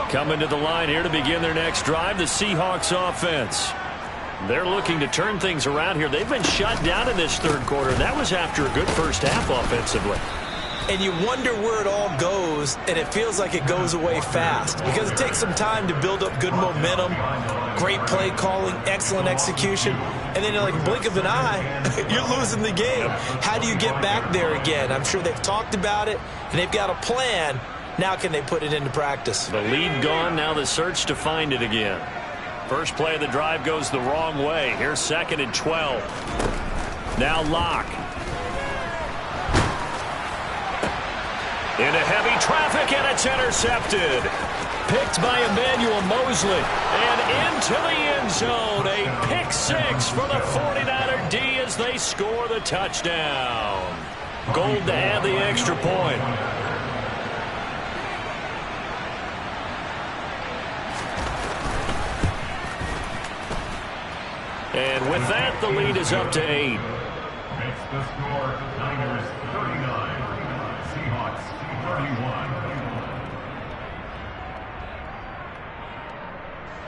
Coming to the line here to begin their next drive, the Seahawks offense. They're looking to turn things around here. They've been shut down in this 3rd quarter. That was after a good first half offensively. And you wonder where it all goes, and it feels like it goes away fast because it takes some time to build up good momentum, great play calling, excellent execution, and then in like a blink of an eye, you're losing the game. How do you get back there again? I'm sure they've talked about it, and they've got a plan. Now can they put it into practice? The lead gone, now the search to find it again. First play of the drive goes the wrong way. Here's 2nd and 12. Now Locke. Into heavy traffic, and it's intercepted. Picked by Emmanuel Mosley. And into the end zone. A pick 6 for the 49er D as they score the touchdown. Gould to add the extra point. And with that, the lead is up to 8. Makes the score Niners 39, Seahawks 31.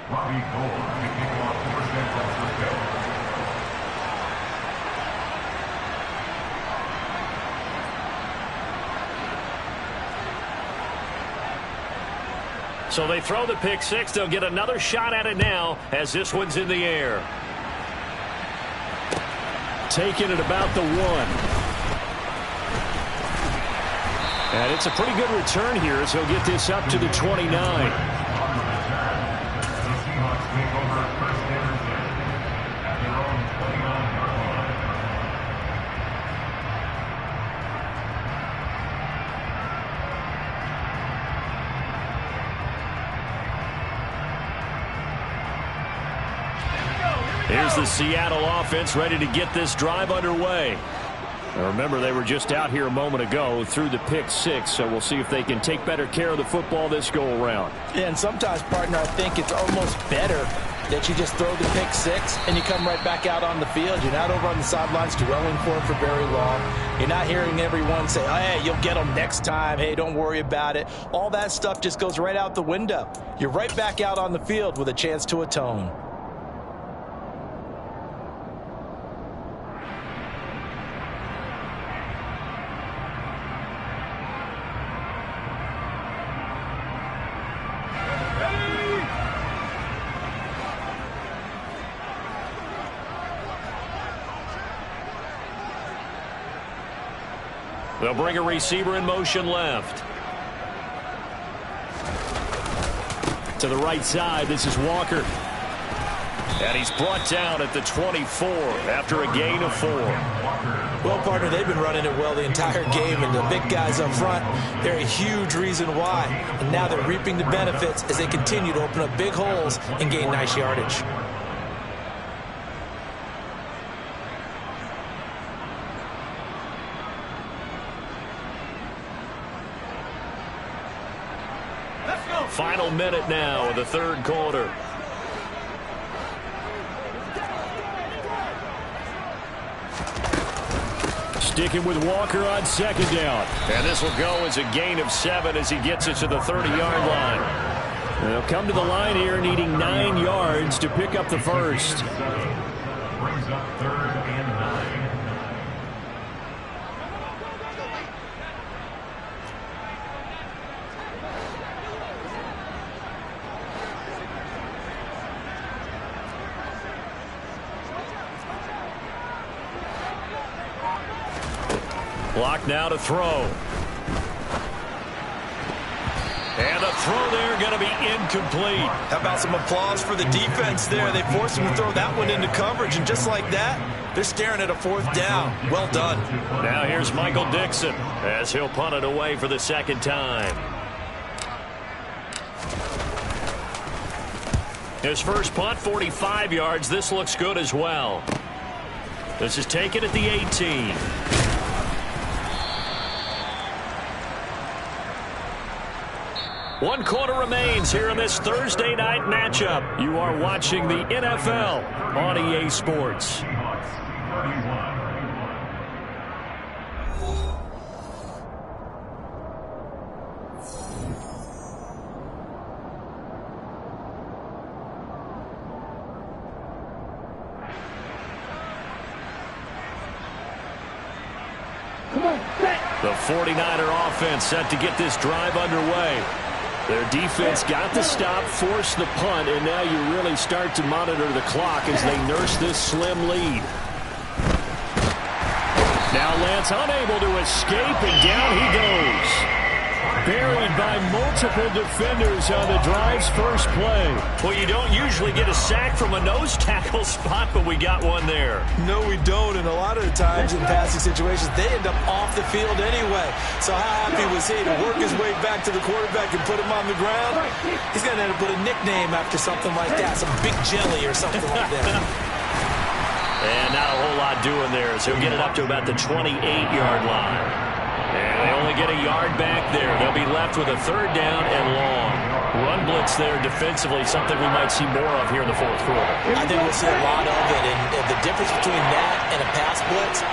Robbie Gould to kick off for San Francisco. So they throw the pick six. They'll get another shot at it now as this one's in the air. Taking it about the 1. And it's a pretty good return here as he'll get this up to the 29. Here's the Seattle offense ready to get this drive underway. Now remember, they were just out here a moment ago through the pick six, so we'll see if they can take better care of the football this go-around. Yeah, and sometimes, partner, I think it's almost better that you just throw the pick six and you come right back out on the field. You're not over on the sidelines dwelling for it for very long. You're not hearing everyone say, oh, hey, you'll get them next time. Hey, don't worry about it. All that stuff just goes right out the window. You're right back out on the field with a chance to atone. They'll bring a receiver in motion left. To the right side, this is Walker. And he's brought down at the 24 after a gain of 4. Well, partner, they've been running it well the entire game, and the big guys up front, they're a huge reason why. And now they're reaping the benefits as they continue to open up big holes and gain nice yardage. Final minute now of the third quarter. Sticking with Walker on second down. And this will go as a gain of 7 as he gets it to the 30-yard line. They'll come to the line here needing 9 yards to pick up the first. Brings up 3rd and 9. Block now to throw. And a throw there going to be incomplete. How about some applause for the defense there? They forced him to throw that one into coverage, and just like that, they're staring at a 4th down. Well done. Now here's Michael Dixon as he'll punt it away for the second time. His first punt, 45 yards. This looks good as well. This is taken at the 18. One quarter remains here in this Thursday night matchup. You are watching the NFL on EA Sports. The 49er offense set to get this drive underway. Their defense got the stop, forced the punt, and now you really start to monitor the clock as they nurse this slim lead. Now Lance unable to escape, and down he goes. Buried by multiple defenders on the drive's first play. Well, you don't usually get a sack from a nose tackle spot, but we got one there. No, we don't, and a lot of the times in passing situations, they end up off the field anyway. So how happy was he to work his way back to the quarterback and put him on the ground? He's going to end up with a nickname after something like that, some Big Jelly or something like that. And not a whole lot doing there, so he'll get it up to about the 28-yard line. And they only get a yard back there. They'll be left with a 3rd down and long. Run blitz there defensively, something we might see more of here in the 4th quarter. I think we'll see a lot of it. And the difference between that and a pass blitz,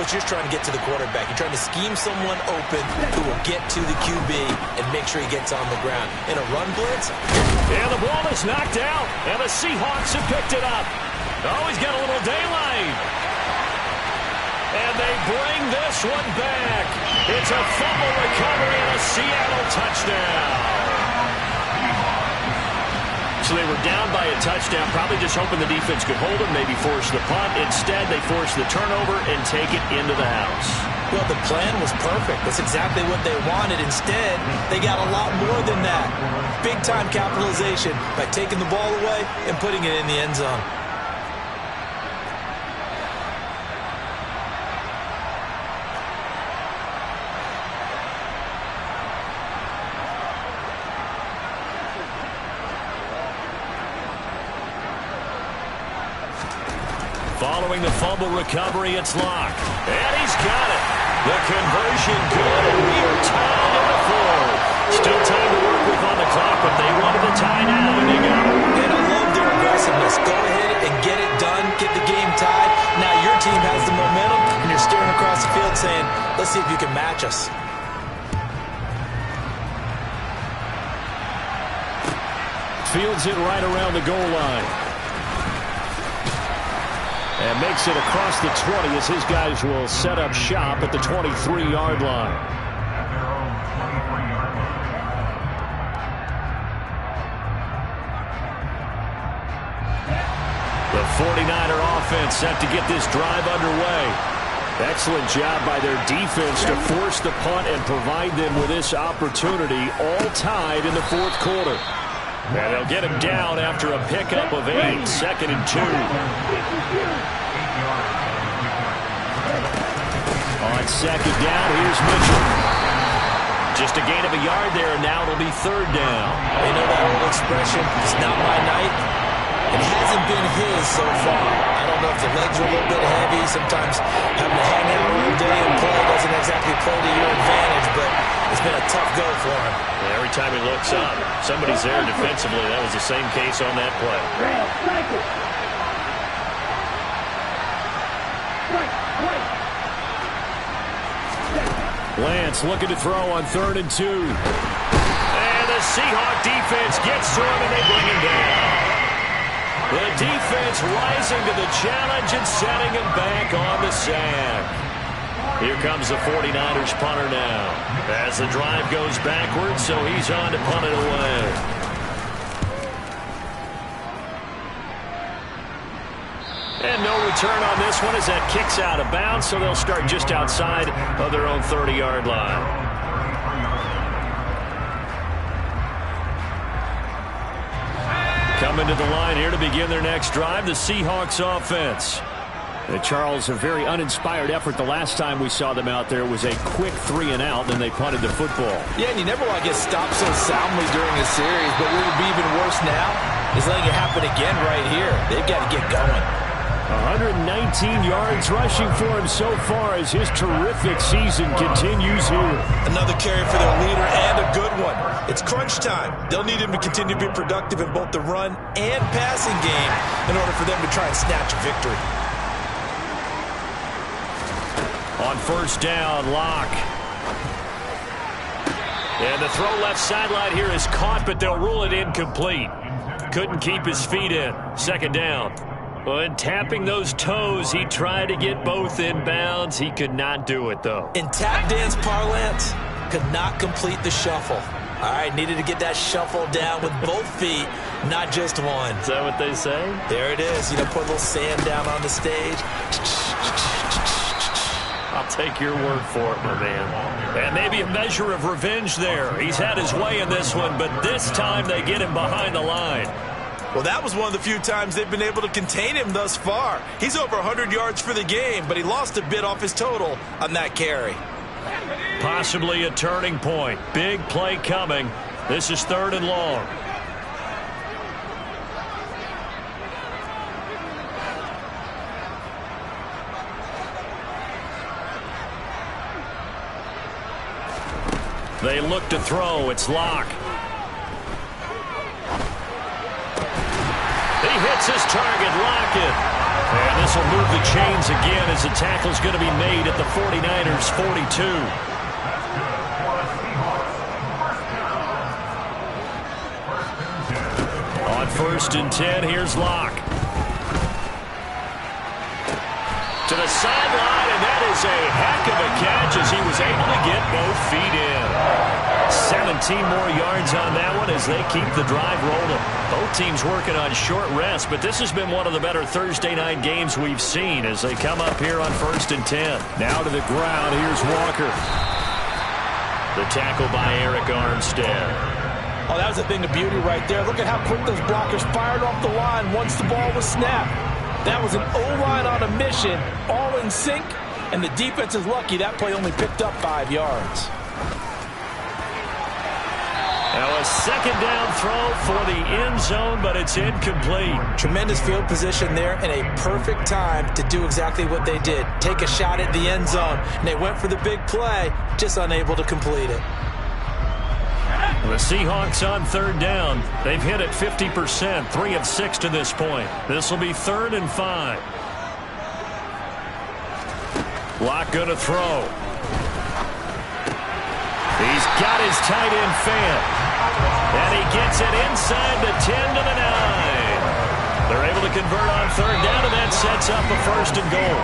you're just trying to get to the quarterback. You're trying to scheme someone open who will get to the QB and make sure he gets on the ground. In a run blitz. And the ball is knocked out, and the Seahawks have picked it up. Oh, he's got a little daylight. And they bring this one back. It's a fumble recovery and a Seattle touchdown. So they were down by a touchdown, probably just hoping the defense could hold them, maybe force the punt. Instead, they forced the turnover and take it into the house. Well, the plan was perfect. That's exactly what they wanted. Instead, they got a lot more than that. Big-time capitalization by taking the ball away and putting it in the end zone. Following the fumble recovery, it's Locke. And he's got it. The conversion good, and we are tied in the fourth. Still time to work with on the clock, but they wanted the tie now, and they got it. And I love their aggressiveness. Go ahead and get it done, get the game tied. Now your team has the momentum, and you're staring across the field saying, let's see if you can match us. Fields it right around the goal line. And makes it across the 20 as his guys will set up shop at the 23-yard line. At their own 23-yard line. The 49er offense set to get this drive underway. Excellent job by their defense to force the punt and provide them with this opportunity, all tied in the fourth quarter. And they'll get him down after a pickup of 8, 2nd and 2. On second down, here's Mitchell. Just a gain of a yard there, and now it'll be third down. You know that old expression, it's not my night? It hasn't been his so far. I don't know if the legs are a little bit heavy. Sometimes having to hang out all day and play doesn't exactly play to your advantage, but it's been a tough go for him. And every time he looks up, somebody's there defensively. That was the same case on that play. Lance looking to throw on 3rd and 2. And the Seahawk defense gets to him, and they bring him down. The defense rising to the challenge and setting him back on the sack. Here comes the 49ers punter now. As the drive goes backwards, so he's on to punt it away. And no return on this one as that kicks out of bounds, so they'll start just outside of their own 30-yard line. Coming to the line here to begin their next drive, the Seahawks offense. And Charles, a very uninspired effort the last time we saw them out there was a quick 3-and-out, and they punted the football. Yeah, and you never want to get stopped so soundly during a series, but what would be even worse now is letting it happen again right here. They've got to get going. 119 yards rushing for him so far as his terrific season continues here. Another carry for their leader and a good one. It's crunch time. They'll need him to continue to be productive in both the run and passing game in order for them to try and snatch a victory. On first down, Locke. And the throw left sideline here is caught, but they'll rule it incomplete. Couldn't keep his feet in. Second down. And tapping those toes, he tried to get both in bounds. He could not do it, though. In tap dance parlance, could not complete the shuffle. All right, needed to get that shuffle down with both feet, not just one. Is that what they say? There it is. You know, put a little sand down on the stage. I'll take your word for it, my man. And maybe a measure of revenge there. He's had his way in this one, but this time they get him behind the line. Well, that was one of the few times they've been able to contain him thus far. He's over 100 yards for the game, but he lost a bit off his total on that carry. Possibly a turning point. Big play coming. This is 3rd and long. They look to throw. It's Locke. He hits his target, Lockett. And this will move the chains again as the tackle's going to be made at the 49ers' 42. On 1st and 10, here's Locke. To the sideline, and that is a heck of a catch as he was able to get both feet in. 17 more yards on that one as they keep the drive rolling. Both teams working on short rest, but this has been one of the better Thursday night games we've seen as they come up here on 1st and 10. Now to the ground. Here's Walker. The tackle by Eric Armstead. Oh, that was a thing of beauty right there. Look at how quick those blockers fired off the line once the ball was snapped. That was an O-line on a mission, all in sync, and the defense is lucky that play only picked up 5 yards. Now a second down throw for the end zone, but it's incomplete. Tremendous field position there and a perfect time to do exactly what they did. Take a shot at the end zone, and they went for the big play, just unable to complete it. The Seahawks on 3rd down. They've hit it 50%, 3 of 6 to this point. This will be 3rd and 5. Locke going to throw. He's got his tight end fan. And he gets it inside the 10 to the 9. They're able to convert on 3rd down, and that sets up a 1st and goal.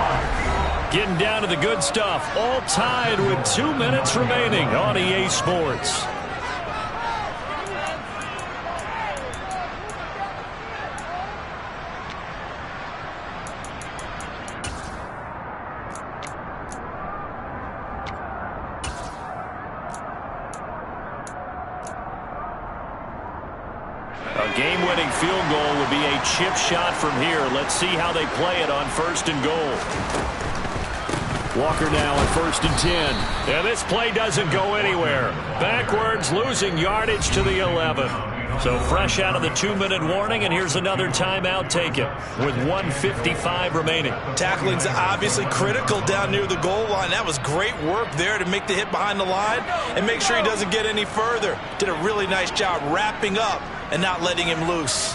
Getting down to the good stuff. All tied with 2 minutes remaining on EA Sports. A game-winning field goal would be a chip shot from here. Let's see how they play it on 1st and goal. Walker now on 1st and 10. And this play doesn't go anywhere. Backwards, losing yardage to the 11. So fresh out of the 2-minute warning, and here's another timeout taken with 1:55 remaining. Tackling's obviously critical down near the goal line. That was great work there to make the hit behind the line and make sure he doesn't get any further. Did a really nice job wrapping up and not letting him loose.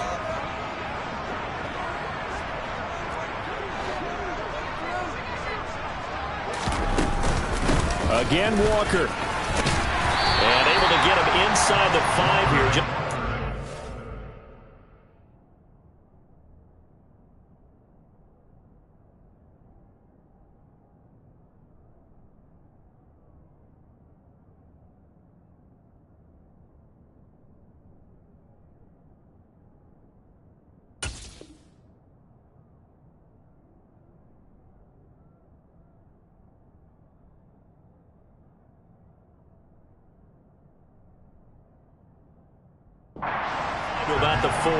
Again, Walker. And able to get him inside the 5 here. About the 4.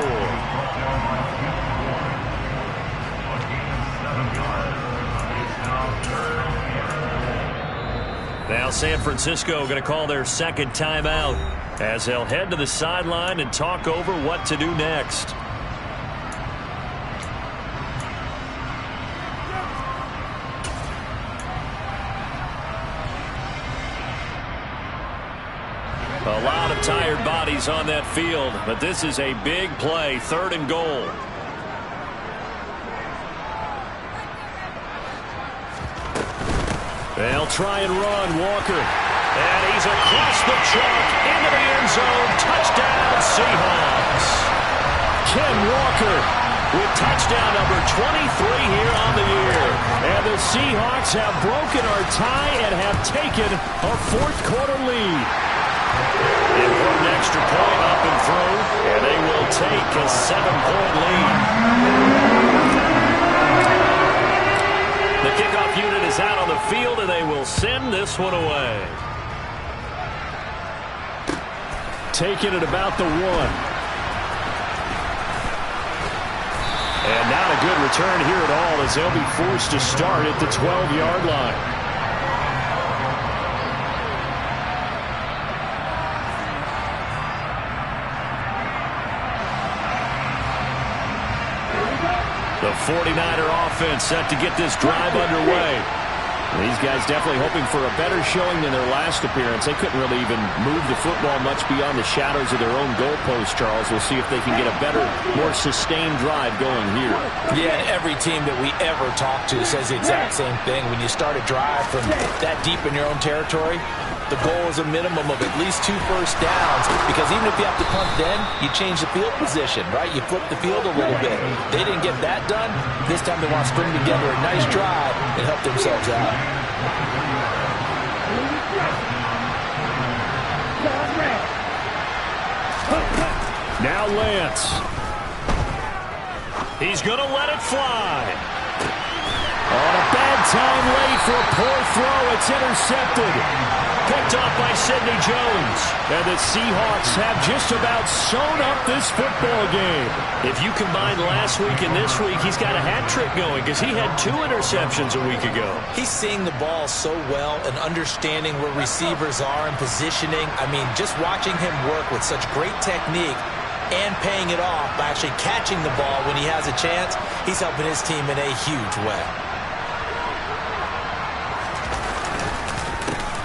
Now San Francisco going to call their second timeout as they'll head to the sideline and talk over what to do next. A lot of tired bodies on that field, but this is a big play, 3rd and goal. They'll try and run, Walker. And he's across the chalk into the end zone. Touchdown, Seahawks. Ken Walker with touchdown number 23 here on the year. And the Seahawks have broken our tie and have taken a 4th quarter lead. Important extra point up and through, and they will take a 7-point lead. The kickoff unit is out on the field, and they will send this one away. Taking it about the 1. And not a good return here at all as they'll be forced to start at the 12-yard line. The 49er offense set to get this drive underway. These guys definitely hoping for a better showing than their last appearance. They couldn't really even move the football much beyond the shadows of their own goalpost, Charles. We'll see if they can get a better, more sustained drive going here. Yeah, and every team that we ever talk to says the exact same thing. When you start a drive from that deep in your own territory, the goal is a minimum of at least 2 first downs, because even if you have to punt then, you change the field position, right? You flip the field a little bit. They didn't get that done. This time they want to string together a nice drive and help themselves out. Now Lance. He's going to let it fly. On a bad time late for a poor throw. It's intercepted. Picked off by Sidney Jones. And the Seahawks have just about sewn up this football game. If you combine last week and this week, he's got a hat trick going because he had 2 interceptions a week ago. He's seeing the ball so well and understanding where receivers are and positioning. I mean, just watching him work with such great technique and paying it off by actually catching the ball when he has a chance, he's helping his team in a huge way.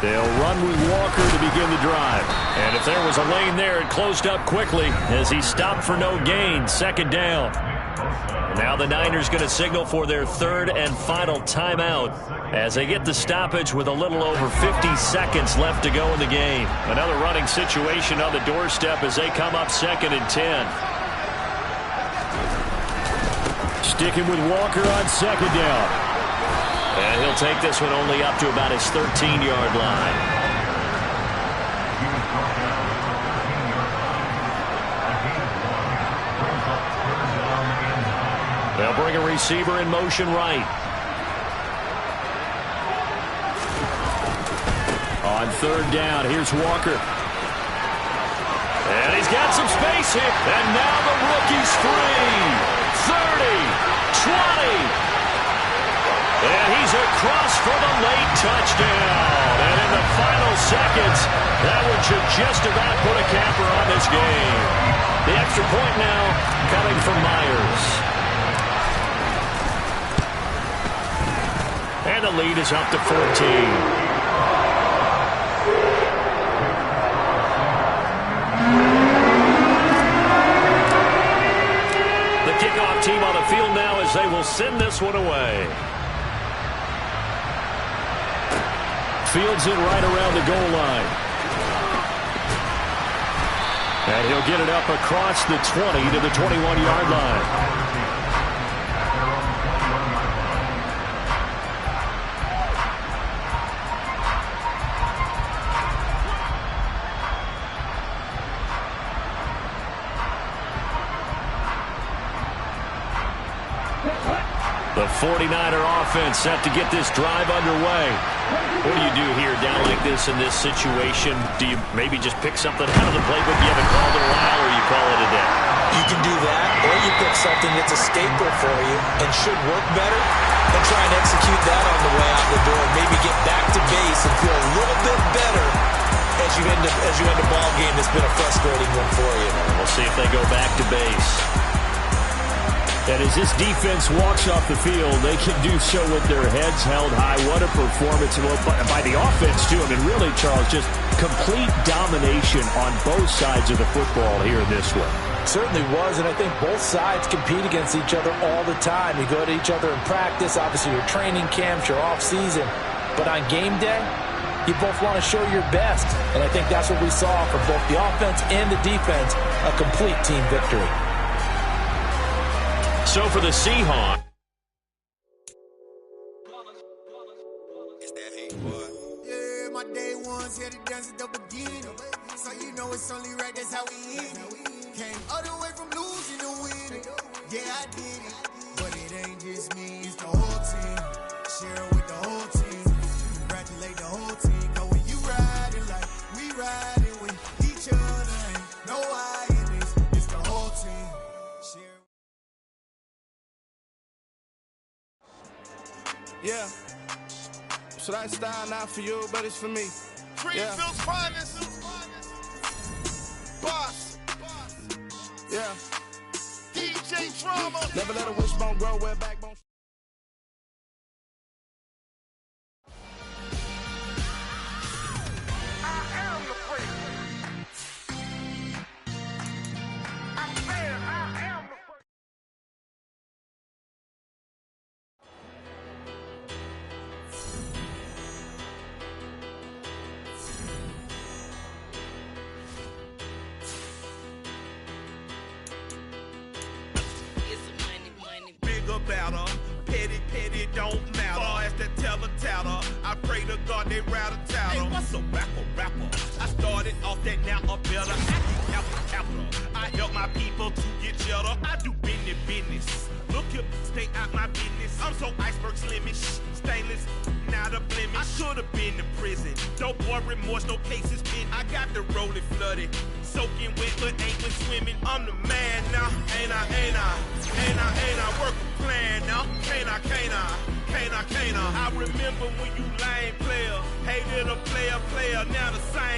They'll run with Walker to begin the drive. And if there was a lane there, it closed up quickly as he stopped for no gain. 2nd down. And now the Niners going to signal for their 3rd and final timeout as they get the stoppage with a little over 50 seconds left to go in the game. Another running situation on the doorstep as they come up 2nd and 10. Sticking with Walker on 2nd down. And he'll take this one only up to about his 13-yard line. They'll bring a receiver in motion right. On 3rd down, here's Walker. And he's got some space here. And now the rookie's free. 30, 20. And he's across for the late touchdown. And in the final seconds, that one should just about put a capper on this game. The extra point now coming from Myers. And the lead is up to 14. The kickoff team on the field now as they will send this one away. Fields it right around the goal line. And he'll get it up across the 20 to the 21-yard line. The 49er offense set to get this drive underway. What do you do here down like this in this situation? Do you maybe just pick something out of the playbook you haven't called in a while, or you call it a day? You can do that, or you pick something that's a staple for you and should work better and try and execute that on the way out the door. Maybe get back to base and feel a little bit better as you end a ball game that's been a frustrating one for you. We'll see if they go back to base. And as this defense walks off the field, they can do so with their heads held high. What a performance by the offense, too. I mean, really, Charles, just complete domination on both sides of the football here in this one. Certainly was, and I think both sides compete against each other all the time. You go to each other in practice, obviously your training camps, your off-season. But on game day, you both want to show your best. And I think that's what we saw from both the offense and the defense, a complete team victory. So for the Seahawks. Yeah, my day ones here to dance at the beginning. So you know it's only right, that's how we eat it. Came all the way from losing to winning. Yeah, I did it. But it ain't just me, it's the whole team. Share it with the whole team. Congratulate the whole team. Cause when you riding like we riding with each other, ain't no I in this, it's the whole team. Share. Yeah. Should I style not for you, but it's for me. Greenfield's finest. Boss. Yeah. DJ Drama. Never let a wishbone grow where backbone. Better. Petty don't matter. Far as the teller, I pray to God they rattle tattle. Hey, what's a rapper? I started off that, now a better. I keep capital. I help my my people to get cheddar. I do business. Look here, stay out my business. I'm so iceberg slimish, stainless, not a blemish. I should have been to prison. Don't boy remorse, no cases pinned. I got the rolling flooded, soaking wet, but ain't been swimming. I'm the man now, ain't I? Work a plan now, can't I? I remember when you lame player, hated a player, now the same.